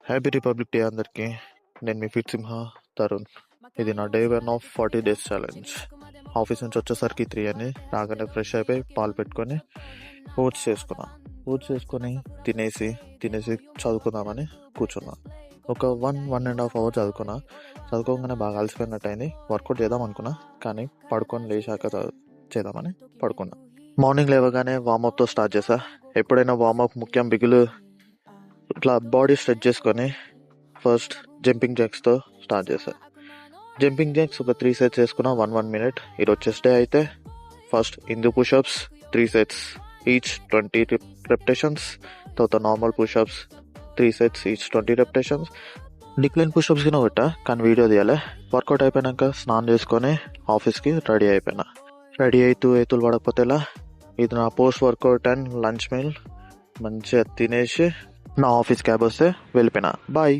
Happy republic day అందరికీ. నేను మీ fit సింహ తరుణ్. ఇది నా day 1 of 40 days challenge. Office నుంచి వచ్చేసరికి 3 అని రాగానే ఫ్రెష్ అయిపోయి పాలు పెట్టుకొని ఓట్స్ చేసుకొని తినేసి చదువుకుందామని కూర్చున్నా. ఒక 1.5 hour చదువుకోగానే బాగా అలసిపోయినట్టు అయింది. వర్కౌట్ చేద్దాం అనుకున్నా, కానీ పడుకొని లేచాక చేద్దామని పడుకున్నా. మార్నింగ్ లేవగానే వార్మప్తో స్టార్ట్ చేసా. ఎప్పుడైనా వార్మప్ ముఖ్యం బిగులు ఇట్లా బాడీ స్ట్రెచ్ చేసుకొని ఫస్ట్ జంపింగ్ జాక్స్తో స్టార్ట్ చేశా. జంపింగ్ జాక్స్ ఒక 3 sets వేసుకున్నా 1 minute. ఈరోజు చెస్ట్ డే అయితే first Hindu push-ups 3 sets each 20 repetitions. తర్వాత normal push-ups 3 sets each 20 repetitions. Decline push-ups కింద పెట్టా, కానీ వీడియో తీయాలి. వర్కౌట్ అయిపోయాక స్నానం చేసుకొని ఆఫీస్కి రెడీ అయిపోయినా. రెడీ అవుతూ పడకపోతే ఇలా. ఇది నా post workout and lunch meal. మంచిగా తినేసి నా ఆఫీస్ క్యాబ్ వస్తే వెళ్ళిపోయినా. బాయ్.